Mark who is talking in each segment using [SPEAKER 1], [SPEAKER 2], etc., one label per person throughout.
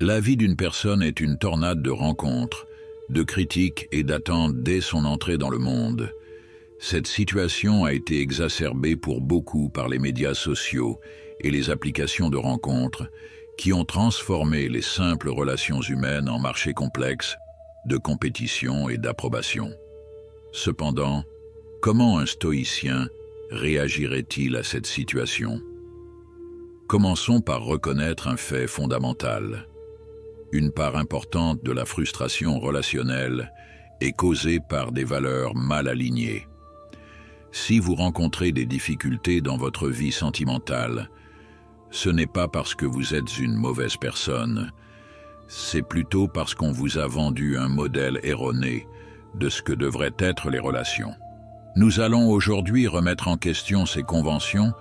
[SPEAKER 1] La vie d'une personne est une tornade de rencontres, de critiques et d'attentes dès son entrée dans le monde. Cette situation a été exacerbée pour beaucoup par les médias sociaux et les applications de rencontres qui ont transformé les simples relations humaines en marchés complexes de compétition et d'approbation. Cependant, comment un stoïcien réagirait-il à cette situation? Commençons par reconnaître un fait fondamental. Une part importante de la frustration relationnelle est causée par des valeurs mal alignées. Si vous rencontrez des difficultés dans votre vie sentimentale, ce n'est pas parce que vous êtes une mauvaise personne, c'est plutôt parce qu'on vous a vendu un modèle erroné de ce que devraient être les relations. Nous allons aujourd'hui remettre en question ces conventions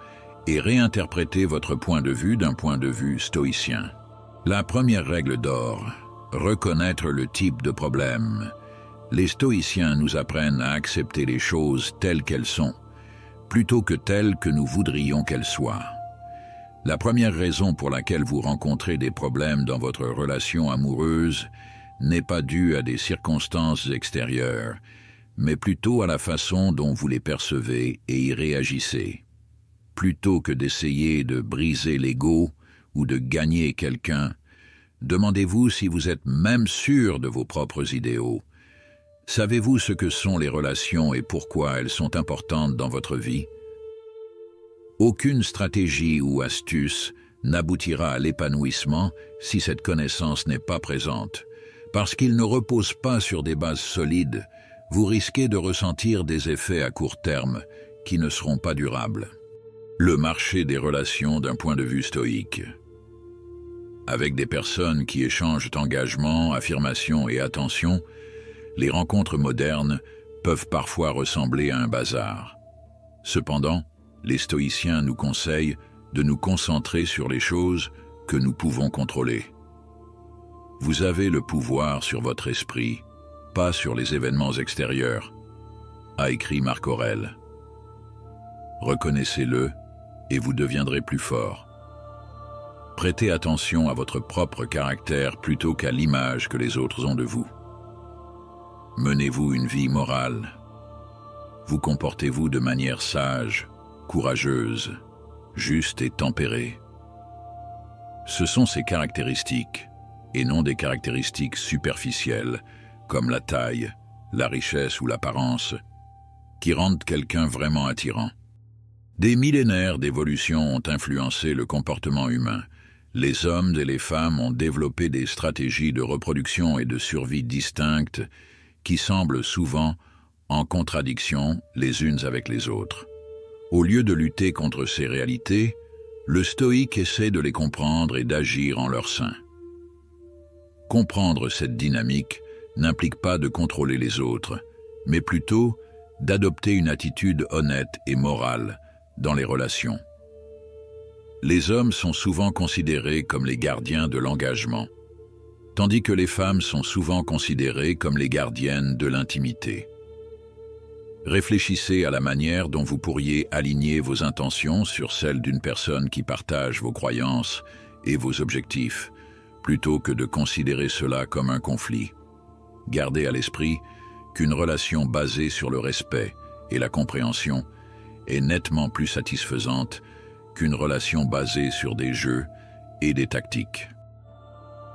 [SPEAKER 1] et réinterpréter votre point de vue d'un point de vue stoïcien. La première règle d'or, reconnaître le type de problème. Les stoïciens nous apprennent à accepter les choses telles qu'elles sont, plutôt que telles que nous voudrions qu'elles soient. La première raison pour laquelle vous rencontrez des problèmes dans votre relation amoureuse n'est pas due à des circonstances extérieures, mais plutôt à la façon dont vous les percevez et y réagissez. Plutôt que d'essayer de briser l'ego ou de gagner quelqu'un, demandez-vous si vous êtes même sûr de vos propres idéaux. Savez-vous ce que sont les relations et pourquoi elles sont importantes dans votre vie? Aucune stratégie ou astuce n'aboutira à l'épanouissement si cette connaissance n'est pas présente. Parce qu'il ne repose pas sur des bases solides, vous risquez de ressentir des effets à court terme qui ne seront pas durables. Le marché des relations d'un point de vue stoïque. Avec des personnes qui échangent engagement, affirmation et attention, les rencontres modernes peuvent parfois ressembler à un bazar. Cependant, les stoïciens nous conseillent de nous concentrer sur les choses que nous pouvons contrôler. Vous avez le pouvoir sur votre esprit, pas sur les événements extérieurs, a écrit Marc Aurèle. Reconnaissez-le et vous deviendrez plus fort. Prêtez attention à votre propre caractère plutôt qu'à l'image que les autres ont de vous. Menez-vous une vie morale. Vous comportez-vous de manière sage, courageuse, juste et tempérée. Ce sont ces caractéristiques, et non des caractéristiques superficielles, comme la taille, la richesse ou l'apparence, qui rendent quelqu'un vraiment attirant. Des millénaires d'évolution ont influencé le comportement humain. Les hommes et les femmes ont développé des stratégies de reproduction et de survie distinctes qui semblent souvent en contradiction les unes avec les autres. Au lieu de lutter contre ces réalités, le stoïque essaie de les comprendre et d'agir en leur sein. Comprendre cette dynamique n'implique pas de contrôler les autres, mais plutôt d'adopter une attitude honnête et morale dans les relations. Les hommes sont souvent considérés comme les gardiens de l'engagement, tandis que les femmes sont souvent considérées comme les gardiennes de l'intimité. Réfléchissez à la manière dont vous pourriez aligner vos intentions sur celles d'une personne qui partage vos croyances et vos objectifs, plutôt que de considérer cela comme un conflit. Gardez à l'esprit qu'une relation basée sur le respect et la compréhension est nettement plus satisfaisante qu'une relation basée sur des jeux et des tactiques.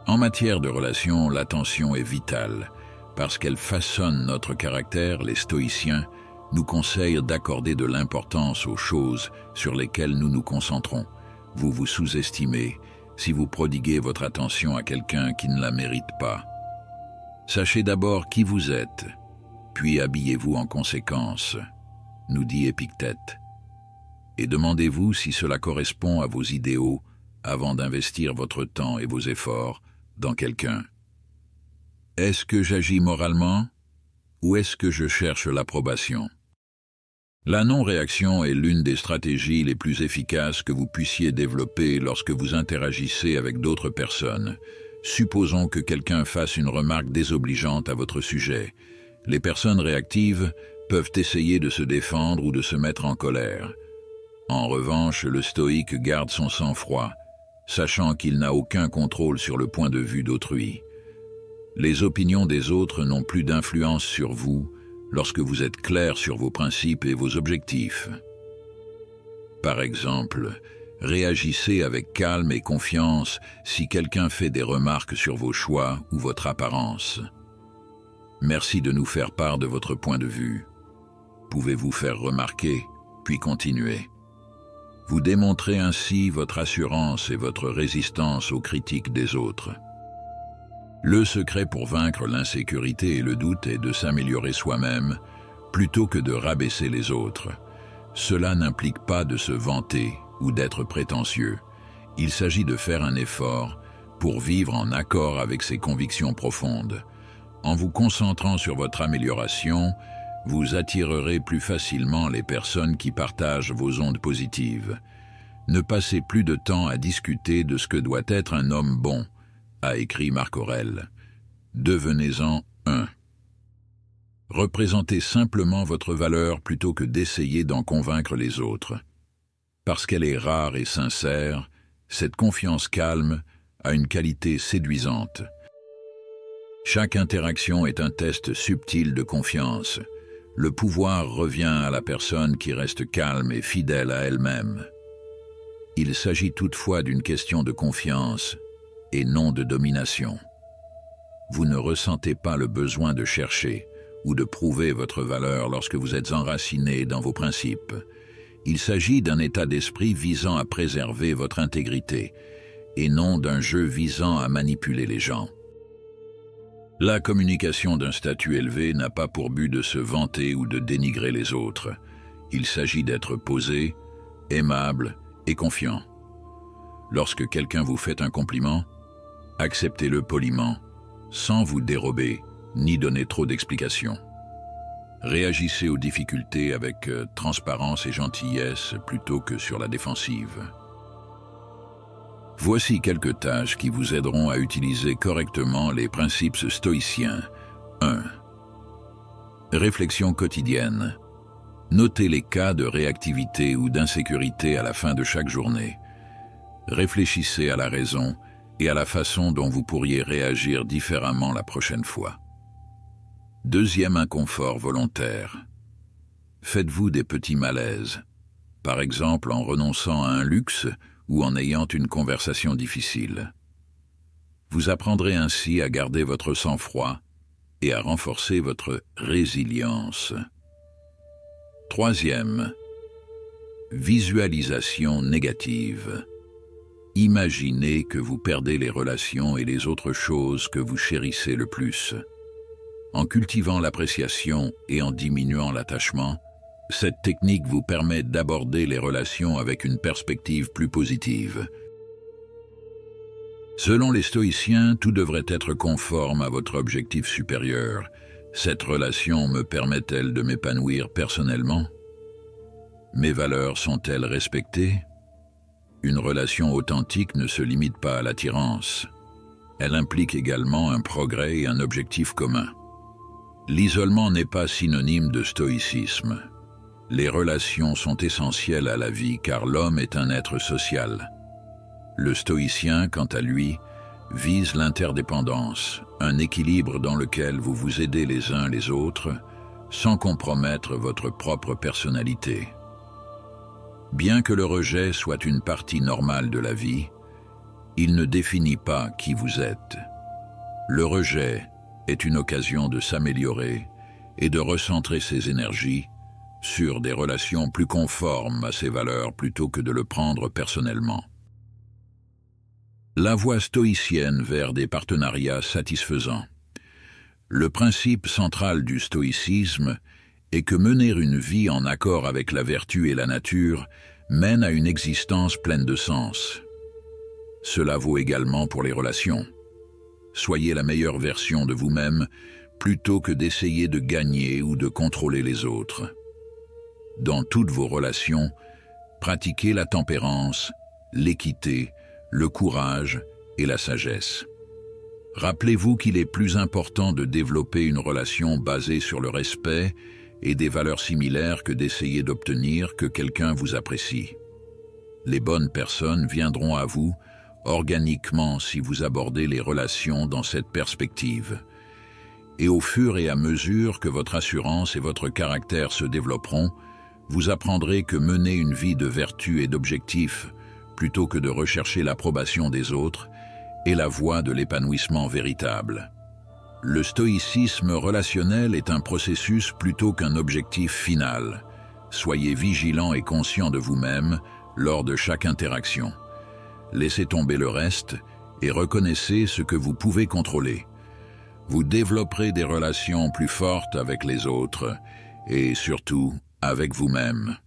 [SPEAKER 1] En matière de relations, l'attention est vitale. Parce qu'elle façonne notre caractère, les stoïciens nous conseillent d'accorder de l'importance aux choses sur lesquelles nous nous concentrons. Vous vous sous-estimez si vous prodiguez votre attention à quelqu'un qui ne la mérite pas. Sachez d'abord qui vous êtes, puis habillez-vous en conséquence, nous dit Épictète. Et demandez-vous si cela correspond à vos idéaux avant d'investir votre temps et vos efforts dans quelqu'un. Est-ce que j'agis moralement ou est-ce que je cherche l'approbation? La non-réaction est l'une des stratégies les plus efficaces que vous puissiez développer lorsque vous interagissez avec d'autres personnes. Supposons que quelqu'un fasse une remarque désobligeante à votre sujet. Les personnes réactives peuvent essayer de se défendre ou de se mettre en colère. En revanche, le stoïque garde son sang-froid. sachant qu'il n'a aucun contrôle sur le point de vue d'autrui. Les opinions des autres n'ont plus d'influence sur vous lorsque vous êtes clair sur vos principes et vos objectifs. Par exemple, réagissez avec calme et confiance si quelqu'un fait des remarques sur vos choix ou votre apparence. Merci de nous faire part de votre point de vue. Pouvez-vous faire remarquer, puis continuer. Vous démontrez ainsi votre assurance et votre résistance aux critiques des autres. Le secret pour vaincre l'insécurité et le doute est de s'améliorer soi-même plutôt que de rabaisser les autres. Cela n'implique pas de se vanter ou d'être prétentieux. Il s'agit de faire un effort pour vivre en accord avec ses convictions profondes. En vous concentrant sur votre amélioration, vous attirerez plus facilement les personnes qui partagent vos ondes positives. Ne passez plus de temps à discuter de ce que doit être un homme bon, a écrit Marc Aurèle. Devenez-en un. Représentez simplement votre valeur plutôt que d'essayer d'en convaincre les autres. Parce qu'elle est rare et sincère, cette confiance calme a une qualité séduisante. Chaque interaction est un test subtil de confiance. Le pouvoir revient à la personne qui reste calme et fidèle à elle-même. Il s'agit toutefois d'une question de confiance et non de domination. Vous ne ressentez pas le besoin de chercher ou de prouver votre valeur lorsque vous êtes enraciné dans vos principes. Il s'agit d'un état d'esprit visant à préserver votre intégrité et non d'un jeu visant à manipuler les gens. La communication d'un statut élevé n'a pas pour but de se vanter ou de dénigrer les autres. Il s'agit d'être posé, aimable et confiant. Lorsque quelqu'un vous fait un compliment, acceptez-le poliment, sans vous dérober ni donner trop d'explications. Réagissez aux difficultés avec transparence et gentillesse plutôt que sur la défensive. Voici quelques tâches qui vous aideront à utiliser correctement les principes stoïciens. 1. Réflexion quotidienne. Notez les cas de réactivité ou d'insécurité à la fin de chaque journée. Réfléchissez à la raison et à la façon dont vous pourriez réagir différemment la prochaine fois. Deuxième inconfort volontaire. Faites-vous des petits malaises, par exemple en renonçant à un luxe ou en ayant une conversation difficile. Vous apprendrez ainsi à garder votre sang-froid et à renforcer votre résilience. Troisième, visualisation négative. Imaginez que vous perdez les relations et les autres choses que vous chérissez le plus. En cultivant l'appréciation et en diminuant l'attachement, cette technique vous permet d'aborder les relations avec une perspective plus positive. Selon les stoïciens, tout devrait être conforme à votre objectif supérieur. Cette relation me permet-elle de m'épanouir personnellement? Mes valeurs sont-elles respectées? Une relation authentique ne se limite pas à l'attirance. Elle implique également un progrès et un objectif commun. L'isolement n'est pas synonyme de stoïcisme. Les relations sont essentielles à la vie car l'homme est un être social. Le stoïcien, quant à lui, vise l'interdépendance, un équilibre dans lequel vous vous aidez les uns les autres, sans compromettre votre propre personnalité. Bien que le rejet soit une partie normale de la vie, il ne définit pas qui vous êtes. Le rejet est une occasion de s'améliorer et de recentrer ses énergies sur des relations plus conformes à ses valeurs plutôt que de le prendre personnellement. La voie stoïcienne vers des partenariats satisfaisants. Le principe central du stoïcisme est que mener une vie en accord avec la vertu et la nature mène à une existence pleine de sens. Cela vaut également pour les relations. Soyez la meilleure version de vous-même plutôt que d'essayer de gagner ou de contrôler les autres. Dans toutes vos relations, pratiquez la tempérance, l'équité, le courage et la sagesse. Rappelez-vous qu'il est plus important de développer une relation basée sur le respect et des valeurs similaires que d'essayer d'obtenir que quelqu'un vous apprécie. Les bonnes personnes viendront à vous organiquement si vous abordez les relations dans cette perspective. Et au fur et à mesure que votre assurance et votre caractère se développeront, vous apprendrez que mener une vie de vertu et d'objectif, plutôt que de rechercher l'approbation des autres, est la voie de l'épanouissement véritable. Le stoïcisme relationnel est un processus plutôt qu'un objectif final. Soyez vigilant et conscient de vous-même lors de chaque interaction. Laissez tomber le reste et reconnaissez ce que vous pouvez contrôler. Vous développerez des relations plus fortes avec les autres et surtout avec vous-même.